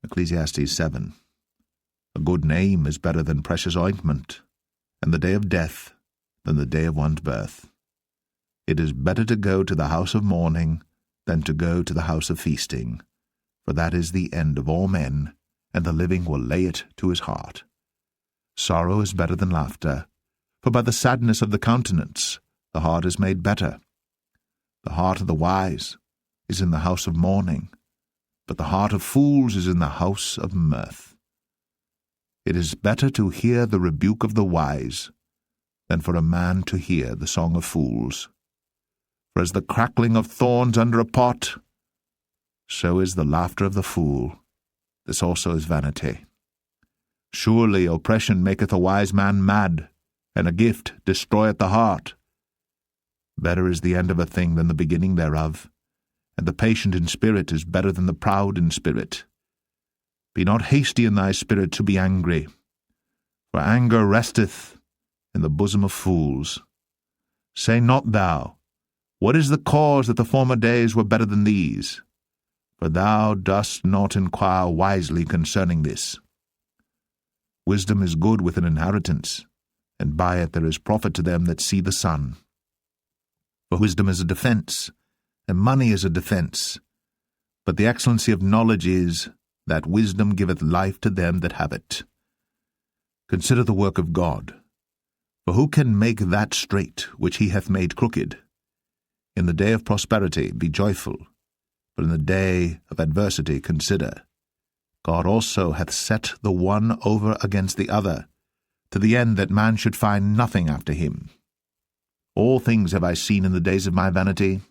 Ecclesiastes 7. A good name is better than precious ointment, and the day of death than the day of one's birth. It is better to go to the house of mourning than to go to the house of feasting, for that is the end of all men, and the living will lay it to his heart. Sorrow is better than laughter, for by the sadness of the countenance the heart is made better. The heart of the wise is in the house of mourning, but the heart of fools is in the house of mirth. It is better to hear the rebuke of the wise than for a man to hear the song of fools. For as the crackling of thorns under a pot, so is the laughter of the fool. This also is vanity. Surely oppression maketh a wise man mad, and a gift destroyeth the heart. Better is the end of a thing than the beginning thereof, and the patient in spirit is better than the proud in spirit. Be not hasty in thy spirit to be angry, for anger resteth in the bosom of fools. Say not thou, what is the cause that the former days were better than these? For thou dost not inquire wisely concerning this. Wisdom is good with an inheritance, and by it there is profit to them that see the sun. For wisdom is a defence, and money is a defence. But the excellency of knowledge is, that wisdom giveth life to them that have it. Consider the work of God. For who can make that straight which he hath made crooked? In the day of prosperity be joyful, but in the day of adversity consider. God also hath set the one over against the other, to the end that man should find nothing after him. All things have I seen in the days of my vanity.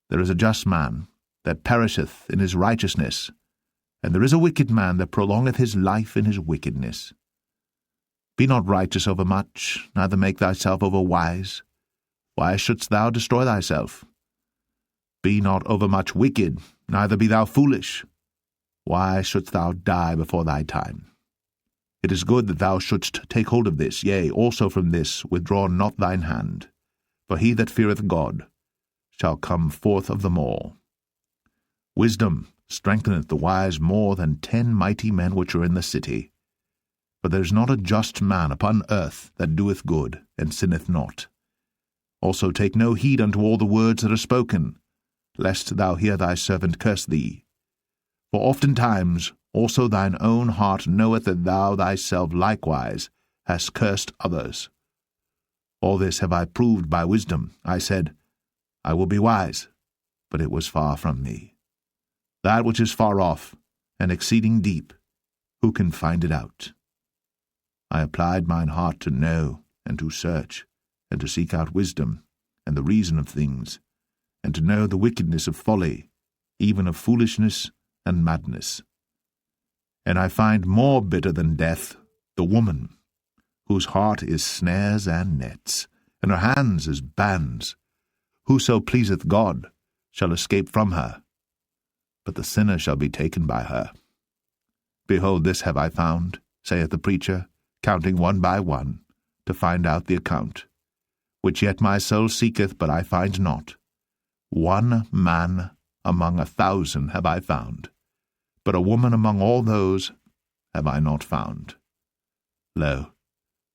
There is a just man that perisheth in his righteousness, and there is a wicked man that prolongeth his life in his wickedness. Be not righteous over much, neither make thyself over wise. Why shouldst thou destroy thyself? Be not overmuch wicked, neither be thou foolish. Why shouldst thou die before thy time? It is good that thou shouldst take hold of this, yea, also from this withdraw not thine hand. For he that feareth God shall come forth of them all. Wisdom strengtheneth the wise more than 10 mighty men which are in the city. For there is not a just man upon earth that doeth good, and sinneth not. Also take no heed unto all the words that are spoken, lest thou hear thy servant curse thee. For oftentimes also thine own heart knoweth that thou thyself likewise hast cursed others. All this have I proved by wisdom. I said, I will be wise, but it was far from me. That which is far off, and exceeding deep, who can find it out? I applied mine heart to know, and to search, and to seek out wisdom, and the reason of things, and to know the wickedness of folly, even of foolishness and madness. And I find more bitter than death the woman, whose heart is snares and nets, and her hands as bands. Whoso pleaseth God shall escape from her, but the sinner shall be taken by her. Behold, this have I found, saith the preacher, counting one by one, to find out the account, which yet my soul seeketh, but I find not. One man among 1,000 have I found, but a woman among all those have I not found. Lo,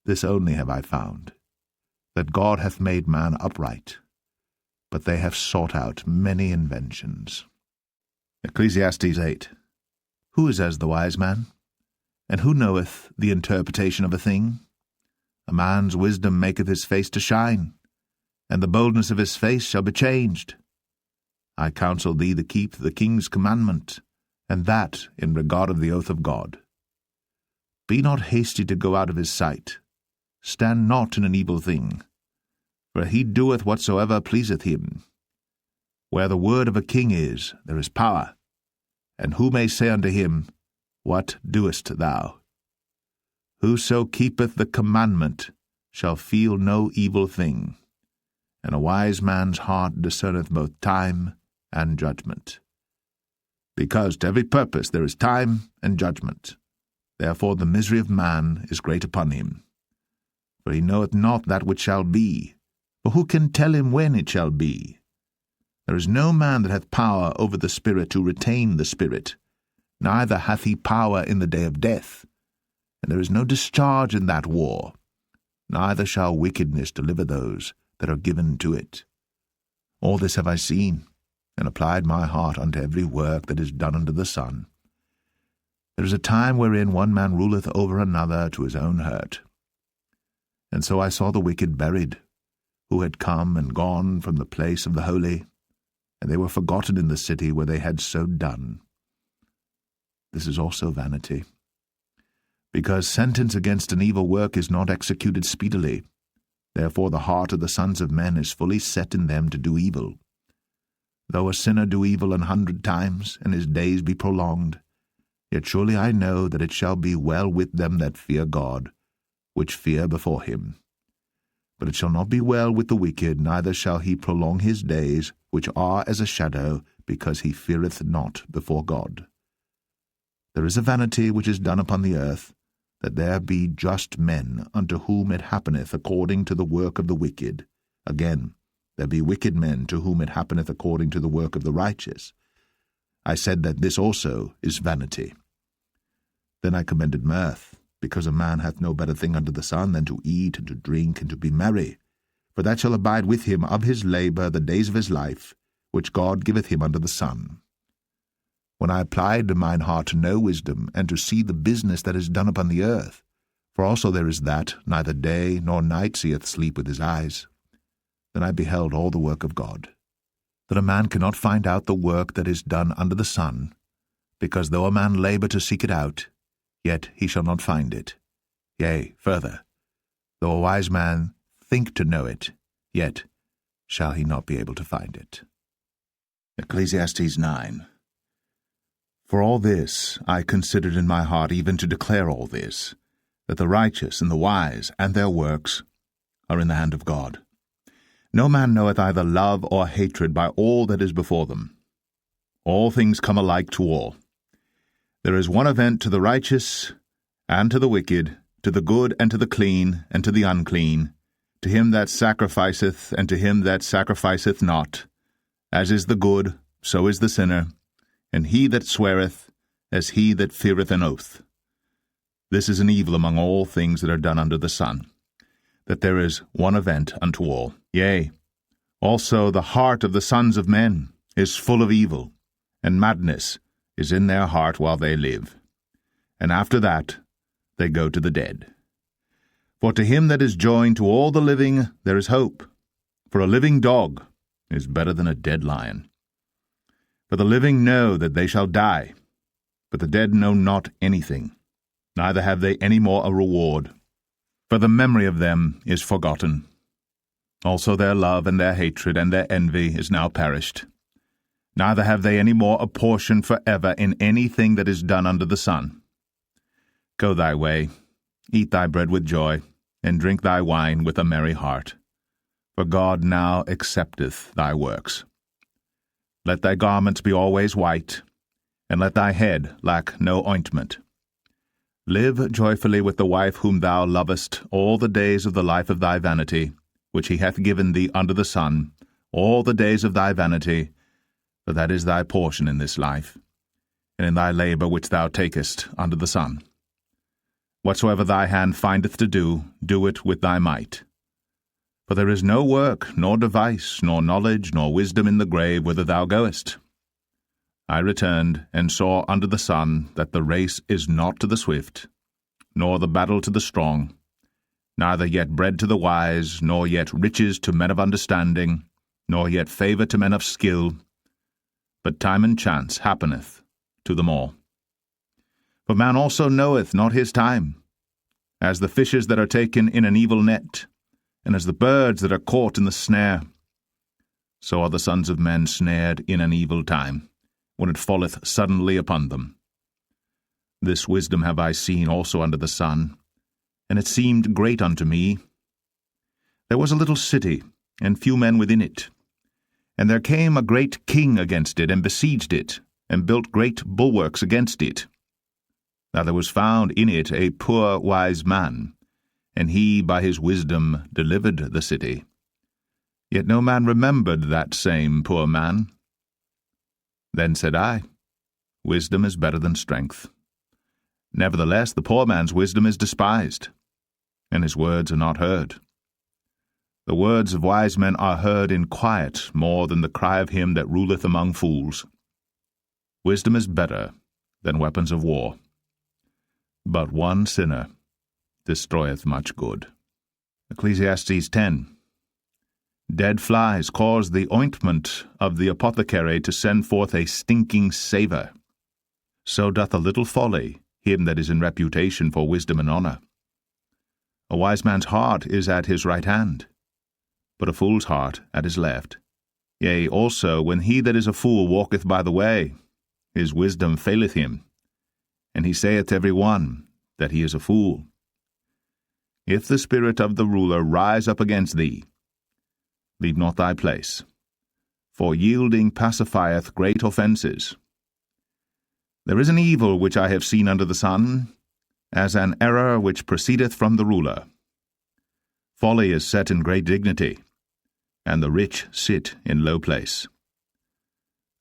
this only have I found, that God hath made man upright, but they have sought out many inventions. Ecclesiastes 8. Who is as the wise man? And who knoweth the interpretation of a thing? A man's wisdom maketh his face to shine, and the boldness of his face shall be changed. I counsel thee to keep the king's commandment, and that in regard of the oath of God. Be not hasty to go out of his sight. Stand not in an evil thing, for he doeth whatsoever pleaseth him. Where the word of a king is, there is power. And who may say unto him, What doest thou? Whoso keepeth the commandment shall feel no evil thing, and a wise man's heart discerneth both time and judgment. Because to every purpose there is time and judgment. Therefore the misery of man is great upon him. For he knoweth not that which shall be, for who can tell him when it shall be? There is no man that hath power over the spirit to retain the spirit, neither hath he power in the day of death, and there is no discharge in that war, neither shall wickedness deliver those that are given to it. All this have I seen, and applied my heart unto every work that is done under the sun. There is a time wherein one man ruleth over another to his own hurt. And so I saw the wicked buried, who had come and gone from the place of the holy, and they were forgotten in the city where they had so done. This is also vanity. Because sentence against an evil work is not executed speedily, therefore the heart of the sons of men is fully set in them to do evil. Though a sinner do evil 100 times, and his days be prolonged, yet surely I know that it shall be well with them that fear God, which fear before him. But it shall not be well with the wicked, neither shall he prolong his days, which are as a shadow, because he feareth not before God. There is a vanity which is done upon the earth, that there be just men, unto whom it happeneth according to the work of the wicked. Again, there be wicked men, to whom it happeneth according to the work of the righteous. I said that this also is vanity. Then I commended mirth, because a man hath no better thing under the sun than to eat and to drink and to be merry, for that shall abide with him of his labour the days of his life, which God giveth him under the sun. When I applied mine heart to know wisdom, and to see the business that is done upon the earth, for also there is that neither day nor night seeth sleep with his eyes, then I beheld all the work of God, that a man cannot find out the work that is done under the sun, because though a man labour to seek it out, yet he shall not find it. Yea, further, though a wise man think to know it, yet shall he not be able to find it. Ecclesiastes 9. For all this I considered in my heart, even to declare all this, that the righteous and the wise and their works are in the hand of God. No man knoweth either love or hatred by all that is before them. All things come alike to all. There is one event to the righteous and to the wicked, to the good and to the clean and to the unclean, to him that sacrificeth and to him that sacrificeth not. As is the good, so is the sinner, and he that sweareth, as he that feareth an oath. This is an evil among all things that are done under the sun, that there is one event unto all. Yea, also the heart of the sons of men is full of evil, and madness is in their heart while they live. And after that they go to the dead. For to him that is joined to all the living there is hope, for a living dog is better than a dead lion. For the living know that they shall die, but the dead know not anything, neither have they any more a reward, for the memory of them is forgotten. Also their love and their hatred and their envy is now perished. Neither have they any more a portion for ever in anything that is done under the sun. Go thy way, eat thy bread with joy, and drink thy wine with a merry heart, for God now accepteth thy works. Let thy garments be always white, and let thy head lack no ointment. Live joyfully with the wife whom thou lovest all the days of the life of thy vanity, which he hath given thee under the sun, all the days of thy vanity, for that is thy portion in this life, and in thy labour which thou takest under the sun. Whatsoever thy hand findeth to do, do it with thy might. For there is no work, nor device, nor knowledge, nor wisdom in the grave whither thou goest. I returned, and saw under the sun that the race is not to the swift, nor the battle to the strong, neither yet bread to the wise, nor yet riches to men of understanding, nor yet favour to men of skill, but time and chance happeneth to them all. For man also knoweth not his time, as the fishes that are taken in an evil net, and as the birds that are caught in the snare. So are the sons of men snared in an evil time, when it falleth suddenly upon them. This wisdom have I seen also under the sun, and it seemed great unto me. There was a little city, and few men within it. And there came a great king against it, and besieged it, and built great bulwarks against it. Now there was found in it a poor wise man, and he by his wisdom delivered the city. Yet no man remembered that same poor man. Then said I, Wisdom is better than strength. Nevertheless, the poor man's wisdom is despised, and his words are not heard. The words of wise men are heard in quiet more than the cry of him that ruleth among fools. Wisdom is better than weapons of war, but one sinner destroyeth much good. Ecclesiastes 10. Dead flies cause the ointment of the apothecary to send forth a stinking savour. So doth a little folly him that is in reputation for wisdom and honour. A wise man's heart is at his right hand, but a fool's heart at his left. Yea, also, when he that is a fool walketh by the way, his wisdom faileth him, and he saith every one that he is a fool. If the spirit of the ruler rise up against thee, leave not thy place, for yielding pacifieth great offences. There is an evil which I have seen under the sun, as an error which proceedeth from the ruler. Folly is set in great dignity, and the rich sit in low place.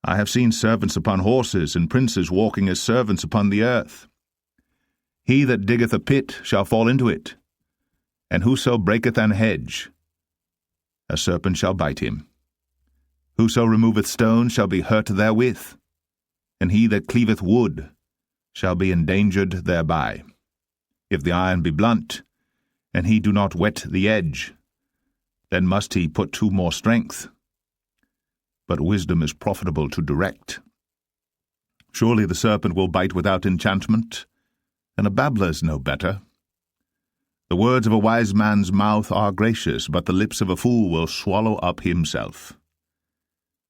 I have seen servants upon horses, and princes walking as servants upon the earth. He that diggeth a pit shall fall into it, and whoso breaketh an hedge, a serpent shall bite him. Whoso removeth stones shall be hurt therewith, and he that cleaveth wood shall be endangered thereby. If the iron be blunt, and he do not whet the edge, then must he put to more strength. But wisdom is profitable to direct. Surely the serpent will bite without enchantment, and a babbler's no better. The words of a wise man's mouth are gracious, but the lips of a fool will swallow up himself.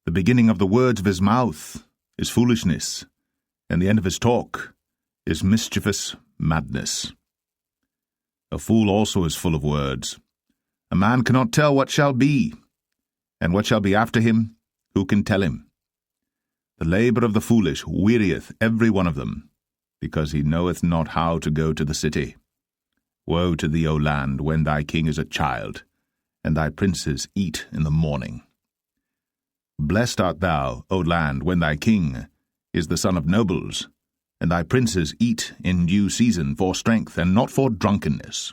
The beginning of the words of his mouth is foolishness, and the end of his talk is mischievous madness. A fool also is full of words. A man cannot tell what shall be, and what shall be after him, who can tell him? The labour of the foolish wearieth every one of them, because he knoweth not how to go to the city. Woe to thee, O land, when thy king is a child, and thy princes eat in the morning. Blessed art thou, O land, when thy king is the son of nobles, and thy princes eat in due season for strength, and not for drunkenness.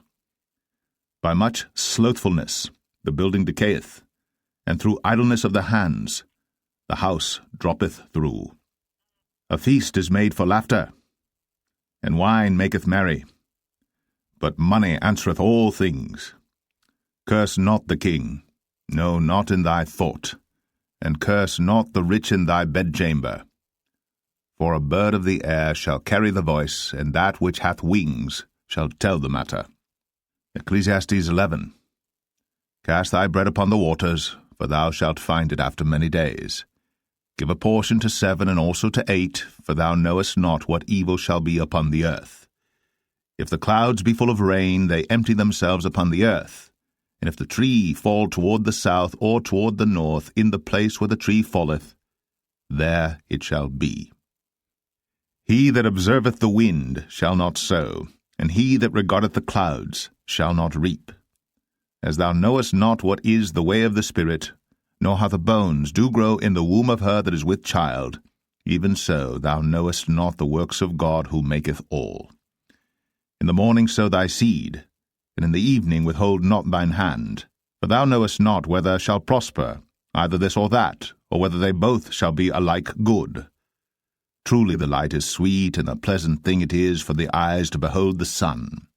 By much slothfulness the building decayeth, and through idleness of the hands the house droppeth through. A feast is made for laughter, and wine maketh merry, but money answereth all things. Curse not the king, no, not in thy thought, and curse not the rich in thy bedchamber. For a bird of the air shall carry the voice, and that which hath wings shall tell the matter. Ecclesiastes 11. Cast thy bread upon the waters, for thou shalt find it after many days. Give a portion to 7 and also to 8, for thou knowest not what evil shall be upon the earth. If the clouds be full of rain, they empty themselves upon the earth. And if the tree fall toward the south or toward the north, in the place where the tree falleth, there it shall be. He that observeth the wind shall not sow, and he that regardeth the clouds shall not reap. As thou knowest not what is the way of the Spirit, nor how the bones do grow in the womb of her that is with child, even so thou knowest not the works of God who maketh all. In the morning sow thy seed, and in the evening withhold not thine hand, for thou knowest not whether shall prosper, either this or that, or whether they both shall be alike good. Truly the light is sweet, and a pleasant thing it is for the eyes to behold the sun.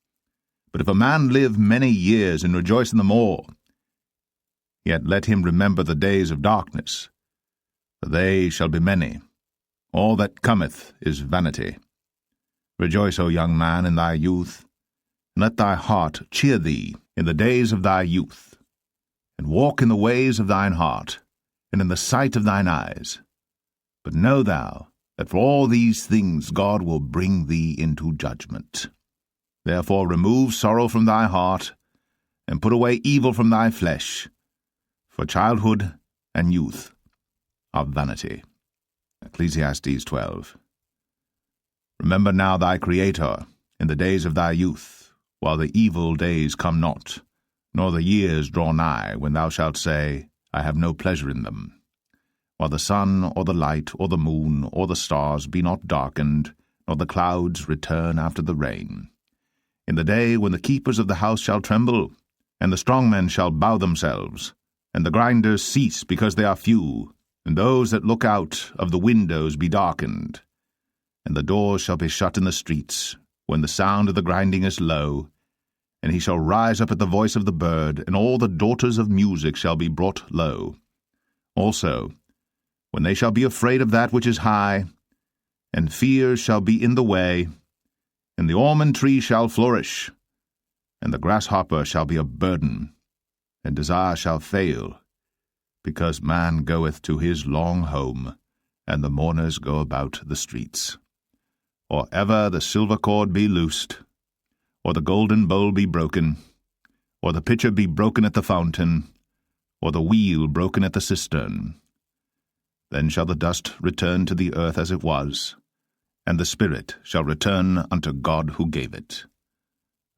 But if a man live many years and rejoice in them all, yet let him remember the days of darkness, for they shall be many. All that cometh is vanity. Rejoice, O young man, in thy youth, and let thy heart cheer thee in the days of thy youth, and walk in the ways of thine heart, and in the sight of thine eyes. But know thou that for all these things God will bring thee into judgment. Therefore remove sorrow from thy heart, and put away evil from thy flesh, for childhood and youth are vanity. Ecclesiastes 12. Remember now thy Creator in the days of thy youth, while the evil days come not, nor the years draw nigh, when thou shalt say, I have no pleasure in them. while the sun or the light or the moon or the stars be not darkened, nor the clouds return after the rain. In the day when the keepers of the house shall tremble, and the strong men shall bow themselves, and the grinders cease because they are few, and those that look out of the windows be darkened. And the doors shall be shut in the streets, when the sound of the grinding is low, and he shall rise up at the voice of the bird, and all the daughters of music shall be brought low. Also, when they shall be afraid of that which is high, and fear shall be in the way, and the almond tree shall flourish, and the grasshopper shall be a burden, and desire shall fail, because man goeth to his long home, and the mourners go about the streets. Or ever the silver cord be loosed, or the golden bowl be broken, or the pitcher be broken at the fountain, or the wheel broken at the cistern. Then shall the dust return to the earth as it was, and the spirit shall return unto God who gave it.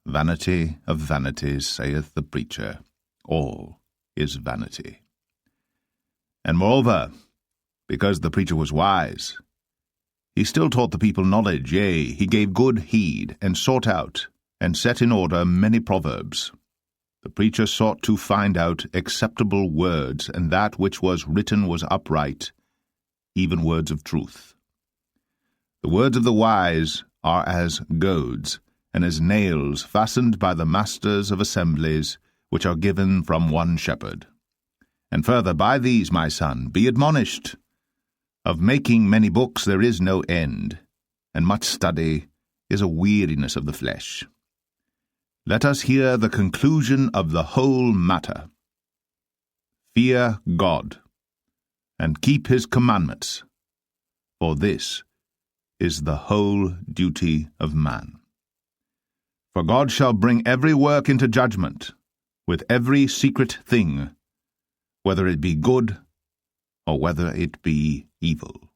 Vanity of vanities, saith the preacher, all is vanity. And moreover, because the preacher was wise, he still taught the people knowledge, yea, he gave good heed, and sought out, and set in order many proverbs. The preacher sought to find out acceptable words, and that which was written was upright, even words of truth. The words of the wise are as goads, and as nails fastened by the masters of assemblies, which are given from one shepherd. And further, by these, my son, be admonished. Of making many books there is no end, and much study is a weariness of the flesh. Let us hear the conclusion of the whole matter. Fear God, and keep his commandments, for this is the whole duty of man. For God shall bring every work into judgment, with every secret thing, whether it be good or whether it be evil.